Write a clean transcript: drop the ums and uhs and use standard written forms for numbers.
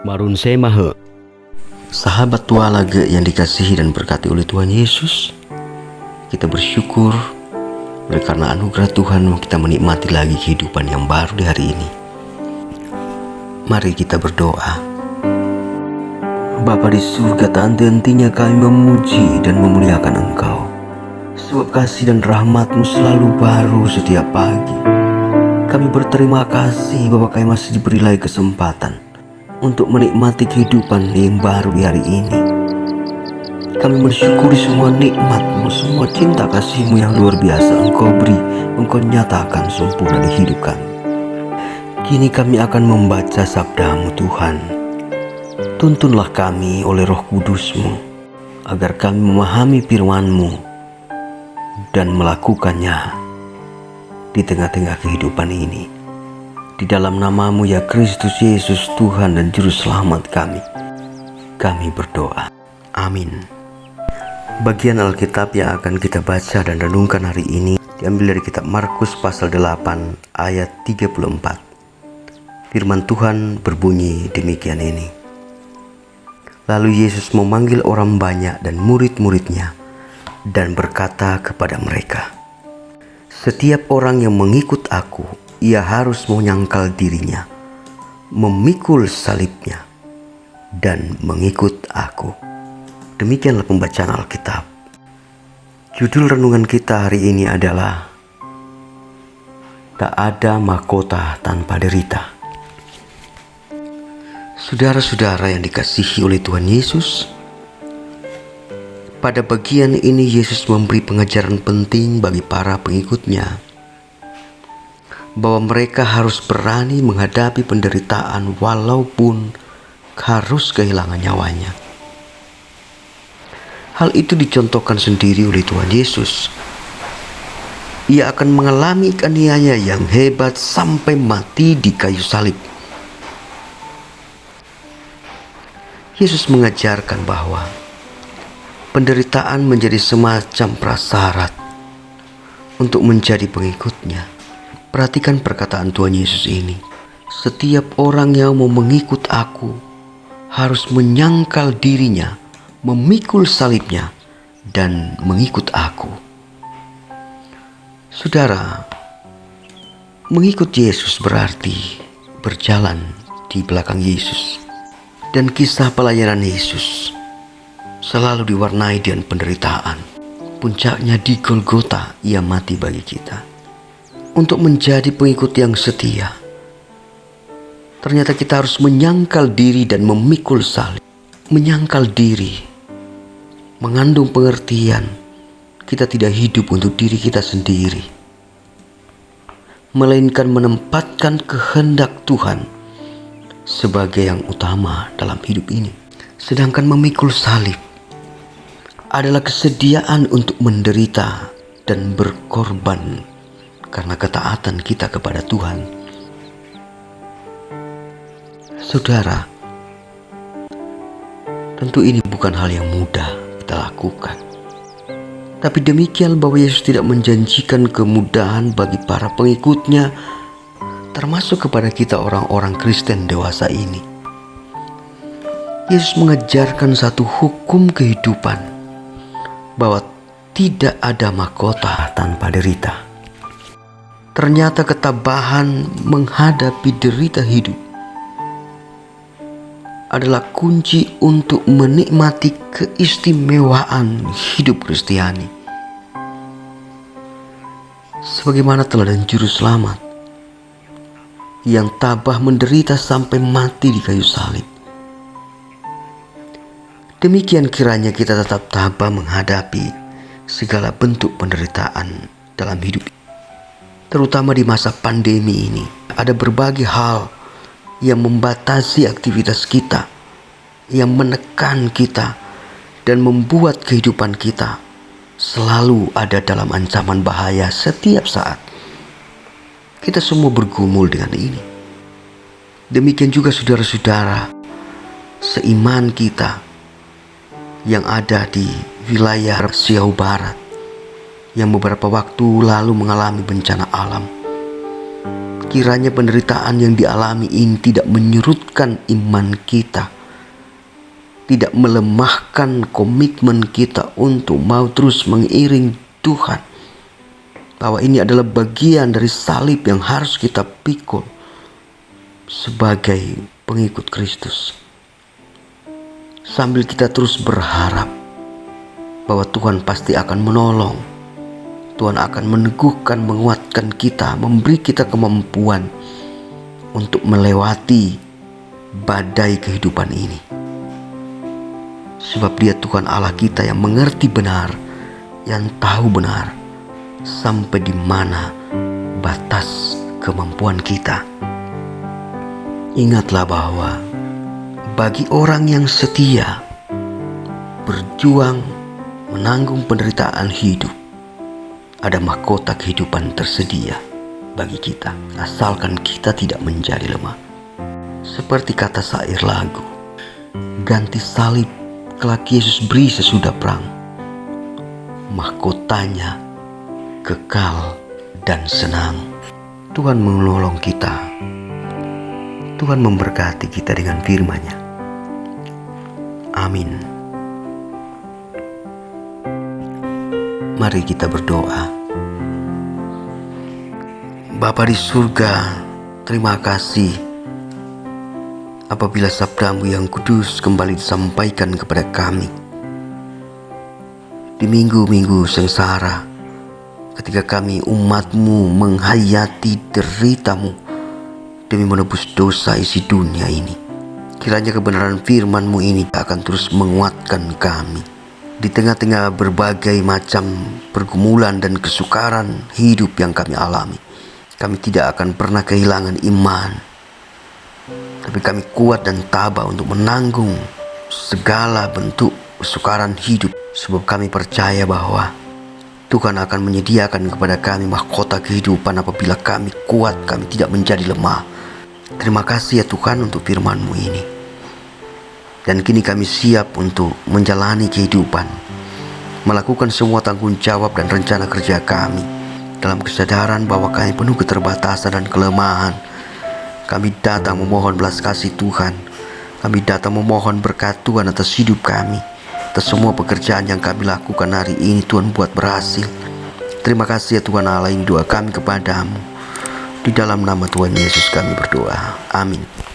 Marun Semahe. Sahabat tualaga yang dikasihi dan berkati oleh Tuhan Yesus, kita bersyukur oleh karena anugerah Tuhan kita menikmati lagi kehidupan yang baru di hari ini. Mari kita berdoa. Bapa di surga, tak henti-hentinya kami memuji dan memuliakan Engkau, sebab kasih dan rahmat-Mu selalu baru setiap pagi. Kami berterima kasih bahwa kami masih diberi lagi kesempatan untuk menikmati kehidupan yang baru di hari ini. Kami bersyukuri semua nikmat-Mu, semua cinta kasih-Mu yang luar biasa Engkau beri, Engkau nyatakan sempurna di hidup kami. Kini kami akan membaca sabda-Mu Tuhan. Tuntunlah kami oleh Roh Kudus-Mu, agar kami memahami firman-Mu dan melakukannya di tengah-tengah kehidupan ini. Di dalam nama-Mu ya Kristus Yesus, Tuhan dan Juru Selamat kami berdoa. Amin. Bagian Alkitab yang akan kita baca dan renungkan hari ini diambil dari kitab Markus pasal 8 ayat 34. Firman Tuhan berbunyi demikian ini. Lalu Yesus memanggil orang banyak dan murid-muridnya dan berkata kepada mereka, "Setiap orang yang mengikut aku, ia harus menyangkal dirinya, memikul salibnya, dan mengikut aku." Demikianlah pembacaan Alkitab. Judul renungan kita hari ini adalah Tak ada mahkota tanpa derita. Saudara-saudara yang dikasihi oleh Tuhan Yesus, pada bagian ini Yesus memberi pengajaran penting bagi para pengikutnya, bahwa mereka harus berani menghadapi penderitaan walaupun harus kehilangan nyawanya. Hal itu dicontohkan sendiri oleh Tuhan Yesus. Ia akan mengalami aniaya yang hebat sampai mati di kayu salib. Yesus mengajarkan bahwa penderitaan menjadi semacam prasyarat untuk menjadi pengikutnya. Perhatikan perkataan Tuhan Yesus ini. Setiap orang yang mau mengikut aku harus menyangkal dirinya, memikul salibnya, dan mengikut aku. Saudara, mengikut Yesus berarti berjalan di belakang Yesus. Dan kisah pelayanan Yesus selalu diwarnai dengan penderitaan. Puncaknya di Golgota, ia mati bagi kita. Untuk menjadi pengikut yang setia, ternyata kita harus menyangkal diri dan memikul salib. Menyangkal diri mengandung pengertian kita tidak hidup untuk diri kita sendiri, melainkan menempatkan kehendak Tuhan sebagai yang utama dalam hidup ini. Sedangkan memikul salib adalah kesediaan untuk menderita dan berkorban karena ketaatan kita kepada Tuhan. Saudara, tentu ini bukan hal yang mudah kita lakukan. Tapi demikian bahwa Yesus tidak menjanjikan kemudahan bagi para pengikutnya, termasuk kepada kita orang-orang Kristen dewasa ini. Yesus mengajarkan satu hukum kehidupan, bahwa tidak ada mahkota tanpa derita. Ternyata ketabahan menghadapi derita hidup adalah kunci untuk menikmati keistimewaan hidup Kristiani. Sebagaimana teladan Juru Selamat yang tabah menderita sampai mati di kayu salib. Demikian kiranya kita tetap tabah menghadapi segala bentuk penderitaan dalam hidup. Terutama di masa pandemi ini, ada berbagai hal yang membatasi aktivitas kita, yang menekan kita dan membuat kehidupan kita selalu ada dalam ancaman bahaya setiap saat. Kita semua bergumul dengan ini. Demikian juga saudara-saudara seiman kita yang ada di wilayah Riau Barat, yang beberapa waktu lalu mengalami bencana alam. Kiranya penderitaan yang dialami ini tidak menyurutkan iman kita, tidak melemahkan komitmen kita untuk mau terus mengiring Tuhan. Bahwa ini adalah bagian dari salib yang harus kita pikul sebagai pengikut Kristus. Sambil kita terus berharap bahwa Tuhan pasti akan menolong. Tuhan akan meneguhkan, menguatkan kita, memberi kita kemampuan untuk melewati badai kehidupan ini. Sebab Dia Tuhan Allah kita yang mengerti benar, yang tahu benar sampai di mana batas kemampuan kita. Ingatlah bahwa bagi orang yang setia, berjuang, menanggung penderitaan hidup, ada mahkota kehidupan tersedia bagi kita, asalkan kita tidak menjadi lemah. Seperti kata syair lagu, ganti salib kelak Yesus beri sesudah perang, mahkotanya kekal dan senang. Tuhan menolong kita. Tuhan memberkati kita dengan firman-Nya. Amin. Mari kita berdoa. Bapa di surga, terima kasih apabila sabdamu yang kudus kembali disampaikan kepada kami di minggu-minggu sengsara, ketika kami umatmu menghayati deritamu demi menebus dosa isi dunia ini. Kiranya kebenaran firman-Mu ini akan terus menguatkan kami di tengah-tengah berbagai macam pergumulan dan kesukaran hidup yang kami alami. Kami tidak akan pernah kehilangan iman, tapi kami kuat dan tabah untuk menanggung segala bentuk kesukaran hidup, sebab kami percaya bahwa Tuhan akan menyediakan kepada kami mahkota kehidupan apabila kami kuat, kami tidak menjadi lemah. Terima kasih ya Tuhan untuk firman-Mu ini. Dan kini kami siap untuk menjalani kehidupan, melakukan semua tanggung jawab dan rencana kerja kami dalam kesadaran bahwa kami penuh keterbatasan dan kelemahan. Kami datang memohon belas kasih Tuhan. Kami datang memohon berkat Tuhan atas hidup kami, atas semua pekerjaan yang kami lakukan hari ini. Tuhan buat berhasil. Terima kasih ya Tuhan Allah, ini doa kami kepadamu. Di dalam nama Tuhan Yesus kami berdoa. Amin.